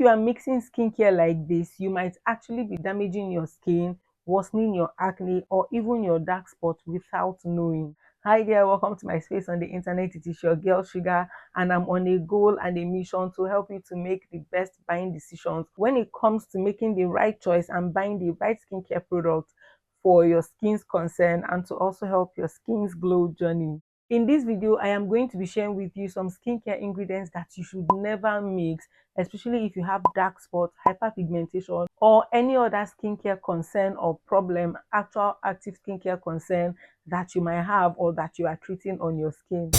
you are mixing skincare like this, you might actually be damaging your skin, worsening your acne, or even your dark spots without knowing. Hi there, welcome to my space on the internet. It is your girl Shuga, and I'm on a goal and a mission to help you to make the best buying decisions when it comes to making the right choice and buying the right skincare product for your skin's concern, and to also help your skin's glow journey. In this video, I am going to be sharing with you some skincare ingredients that you should never mix, especially if you have dark spots, hyperpigmentation, or any other skincare concern or problem, actual active skincare concern that you might have or that you are treating on your skin.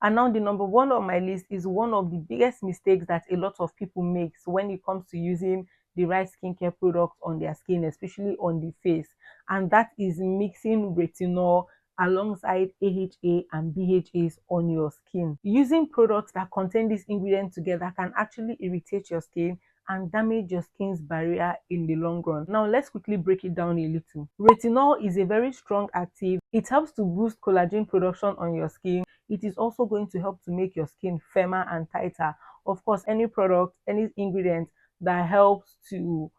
And now the number one on my list is one of the biggest mistakes that a lot of people make when it comes to using the right skincare products on their skin, especially on the face. And that is mixing retinol alongside AHA and BHAs on your skin. Using products that contain these ingredients together can actually irritate your skin and damage your skin's barrier in the long run. Now let's quickly break it down a little. Retinol is a very strong active. It helps to boost collagen production on your skin. It is also going to help to make your skin firmer and tighter. Of course, any product, any ingredient that helps to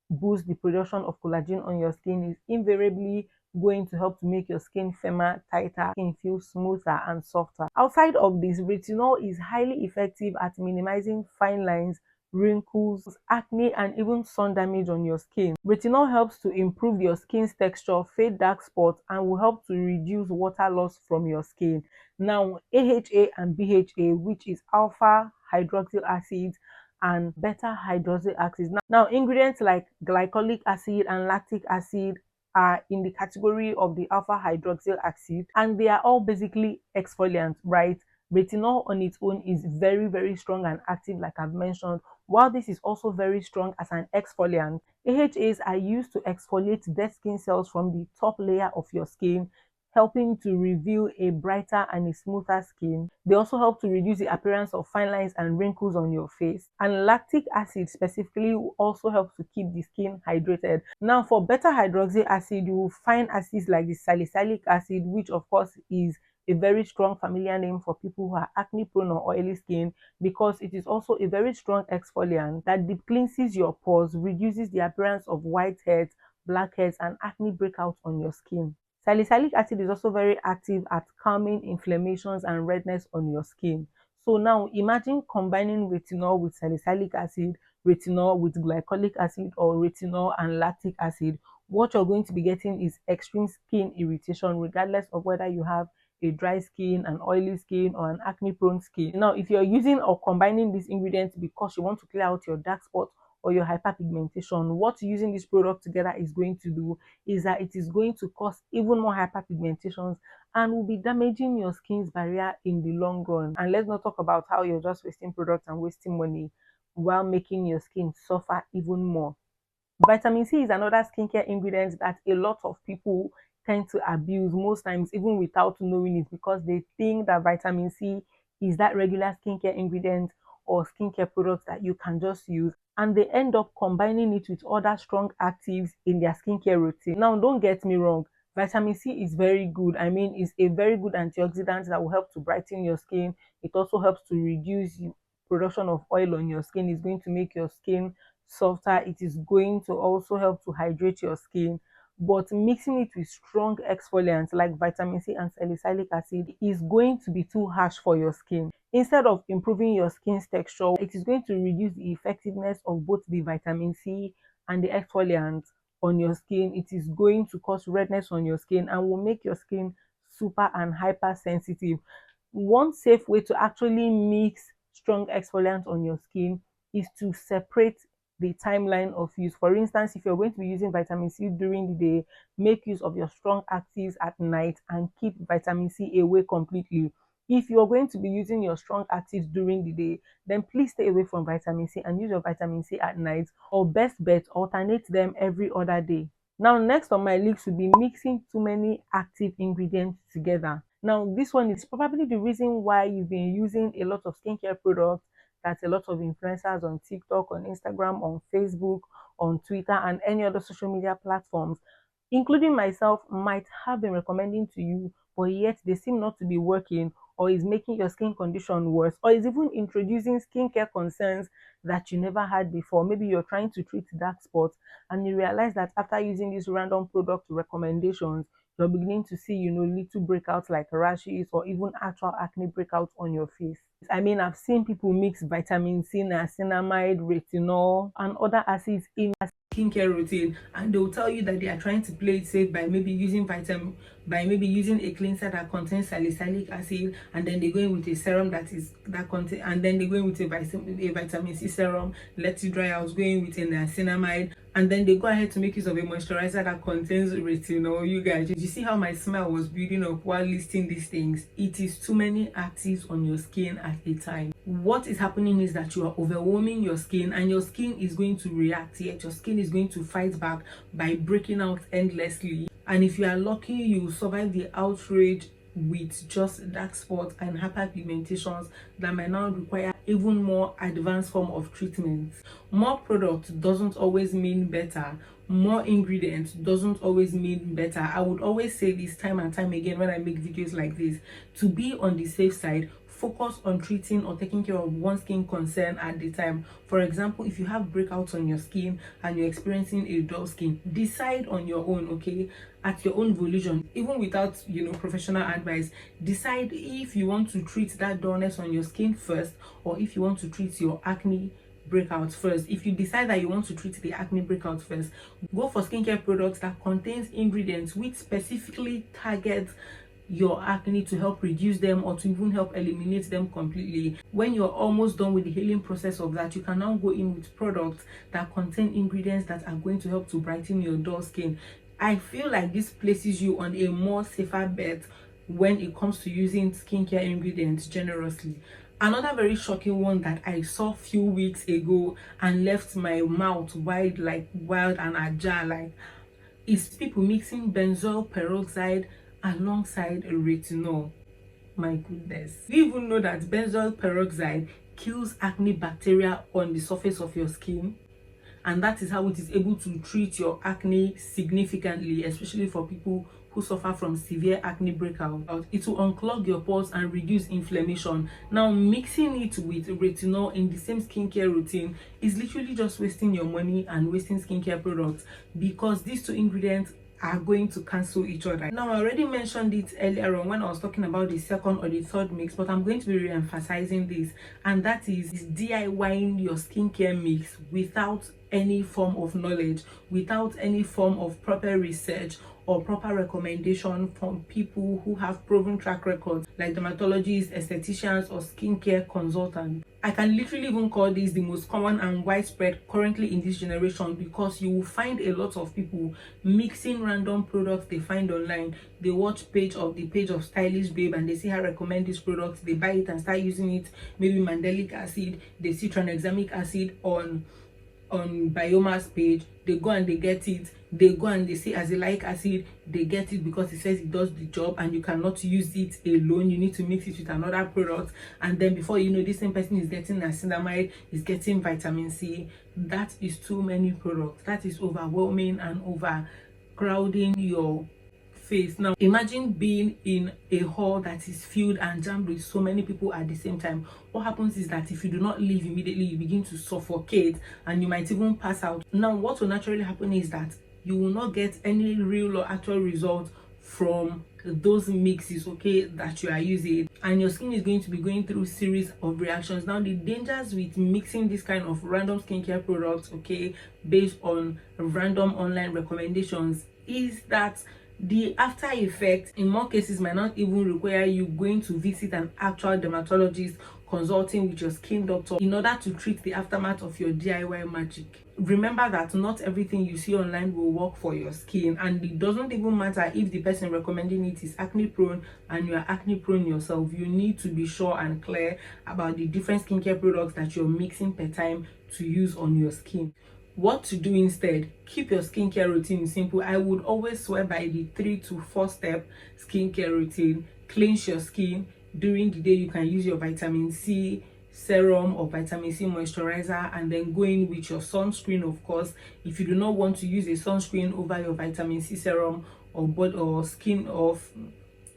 boost the production of collagen on your skin is invariably going to help to make your skin firmer, tighter, skin feel smoother and softer. Outside of this, retinol is highly effective at minimizing fine lines, wrinkles, acne, and even sun damage on your skin. Retinol helps to improve your skin's texture, fade dark spots, and will help to reduce water loss from your skin. Now, AHA and BHA, which is alpha hydroxyl acid and beta hydroxy acid. Now, ingredients like glycolic acid and lactic acid are in the category of the alpha hydroxyl acid, and they are all basically exfoliants, right? Retinol on its own is very, very strong and active, like I've mentioned. While this is also very strong as an exfoliant, AHAs are used to exfoliate dead skin cells from the top layer of your skin, helping to reveal a brighter and a smoother skin. They also help to reduce the appearance of fine lines and wrinkles on your face. And lactic acid specifically also helps to keep the skin hydrated. Now, for beta hydroxy acid, you will find acids like the salicylic acid, which of course is a very strong familiar name for people who are acne prone or oily skin, because it is also a very strong exfoliant that deep cleanses your pores, reduces the appearance of whiteheads, blackheads, and acne breakouts on your skin. Salicylic acid is also very active at calming inflammations and redness on your skin. So now imagine combining retinol with salicylic acid, retinol with glycolic acid, or retinol and lactic acid. What you're going to be getting is extreme skin irritation, regardless of whether you have a dry skin, an oily skin, or an acne prone skin. Now, if you're using or combining these ingredients because you want to clear out your dark spots or your hyperpigmentation, what using this product together is going to do is that it is going to cause even more hyperpigmentations and will be damaging your skin's barrier in the long run. And let's not talk about how you're just wasting products and wasting money while making your skin suffer even more. Vitamin C is another skincare ingredient that a lot of people tend to abuse, most times even without knowing it, because they think that vitamin C is that regular skincare ingredient or skincare products that you can just use, and they end up combining it with other strong actives in their skincare routine. Now, don't get me wrong, vitamin C is very good. I mean, it's a very good antioxidant that will help to brighten your skin. It also helps to reduce the production of oil on your skin. It's going to make your skin softer. It is going to also help to hydrate your skin. But mixing it with strong exfoliants like vitamin C and salicylic acid is going to be too harsh for your skin. Instead of improving your skin's texture, it is going to reduce the effectiveness of both the vitamin C and the exfoliant on your skin. It is going to cause redness on your skin and will make your skin super and hypersensitive. One safe way to actually mix strong exfoliant on your skin is to separate the timeline of use. For instance, if you're going to be using vitamin C during the day, make use of your strong actives at night and keep vitamin C away completely. If you're going to be using your strong actives during the day, then please stay away from vitamin C and use your vitamin C at night, or best bet, alternate them every other day. Now, next on my list would be mixing too many active ingredients together. Now, this one is probably the reason why you've been using a lot of skincare products that a lot of influencers on TikTok, on Instagram, on Facebook, on Twitter, and any other social media platforms, including myself, might have been recommending to you, but yet they seem not to be working, or is making your skin condition worse, or is even introducing skincare concerns that you never had before. Maybe you're trying to treat dark spots and you realize that after using these random product recommendations, you're beginning to see, little breakouts like rashes or even actual acne breakouts on your face. I mean, I've seen people mix vitamin C, niacinamide, retinol, and other acids in a skincare routine, and they'll tell you that they are trying to play it safe by maybe using a cleanser that contains salicylic acid, and then they go in with a serum and then they go in with a vitamin C serum, let it dry out, going with a niacinamide, and then they go ahead to make use of a moisturizer that contains retinol. You guys, you see how my smile was building up while listing these things? It is too many actives on your skin at a time. What is happening is that you are overwhelming your skin, and your skin is going to react, yet your skin is going to fight back by breaking out endlessly. And if you are lucky, you will survive the outrage with just dark spots and hyperpigmentations that might now require even more advanced form of treatment. More product doesn't always mean better. More ingredients doesn't always mean better. I would always say this time and time again when I make videos like this: to be on the safe side, focus on treating or taking care of one skin concern at the time. For example, if you have breakouts on your skin and you're experiencing a dull skin, decide on your own, okay, at your own volition, even without professional advice. Decide if you want to treat that dullness on your skin first, or if you want to treat your acne breakouts first. If you decide that you want to treat the acne breakouts first, go for skincare products that contains ingredients which specifically target your acne to help reduce them or to even help eliminate them completely. When you're almost done with the healing process of that, you can now go in with products that contain ingredients that are going to help to brighten your dull skin. I feel like this places you on a more safer bet when it comes to using skincare ingredients generously. Another very shocking one that I saw a few weeks ago and left my mouth wild and ajar is people mixing benzoyl peroxide alongside retinol. My goodness. Do you even know that benzoyl peroxide kills acne bacteria on the surface of your skin? And that is how it is able to treat your acne significantly, especially for people who suffer from severe acne breakout. It will unclog your pores and reduce inflammation. Now, mixing it with retinol in the same skincare routine is literally just wasting your money and wasting skincare products, because these two ingredients are going to cancel each other. Now, I already mentioned it earlier on when I was talking about the second or the third mix, but I'm going to be re-emphasizing this, and that is DIYing your skincare mix without any form of knowledge, without any form of proper research or proper recommendation from people who have proven track records like dermatologists, estheticians, or skincare consultants. I can literally even call this the most common and widespread currently in this generation, because you will find a lot of people mixing random products they find online. They watch the page of Stylish Babe and they see her recommend this product, they buy it and start using it. Maybe mandelic acid, they see tranexamic acid on Biomass page, they go and they get it. They go and they see azelaic acid, they get it because it says it does the job, and you cannot use it alone. You need to mix it with another product, and then before you know, this same person is getting niacinamide, is getting vitamin C. That is too many products. That is overwhelming and overcrowding your face. Now, imagine being in a hall that is filled and jammed with so many people at the same time. What happens is that if you do not leave immediately, you begin to suffocate and you might even pass out. Now, what will naturally happen is that you will not get any real or actual result from those mixes, okay, that you are using, and your skin is going to be going through series of reactions. Now, the dangers with mixing this kind of random skincare products, okay, based on random online recommendations, is that the after effect in more cases might not even require you going to visit an actual dermatologist, consulting with your skin doctor in order to treat the aftermath of your DIY magic. Remember that not everything you see online will work for your skin, and it doesn't even matter if the person recommending it is acne prone and you are acne prone yourself. You need to be sure and clear about the different skincare products that you're mixing per time to use on your skin. What to do instead? Keep your skincare routine simple. I would always swear by the 3 to 4 step skincare routine. Cleanse your skin. During the day, you can use your vitamin C serum or vitamin C moisturizer, and then go in with your sunscreen, of course. If you do not want to use a sunscreen over your vitamin C serum or skin off,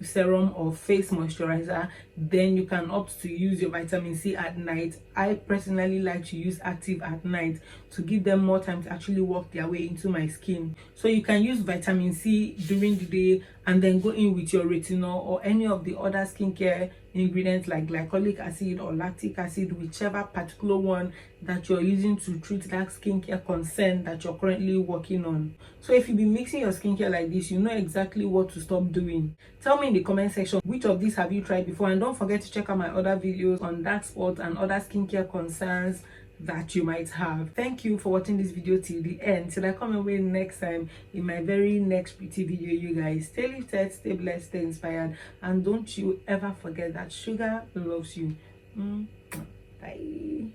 serum or face moisturizer, then you can opt to use your vitamin C at night. I personally like to use active at night to give them more time to actually work their way into my skin. So you can use vitamin C during the day and then go in with your retinol or any of the other skincare ingredients like glycolic acid or lactic acid, whichever particular one that you're using to treat that skincare concern that you're currently working on. So if you be mixing your skincare like this, you know exactly what to stop doing. Tell me in the comment section which of these have you tried before, and don't forget to check out my other videos on dark spots and other skincare concerns that you might have. Thank you for watching this video till the end. Till I come away next time in my very next pretty video, you guys stay lifted, stay blessed, stay inspired, and don't you ever forget that Shuga loves you. Bye.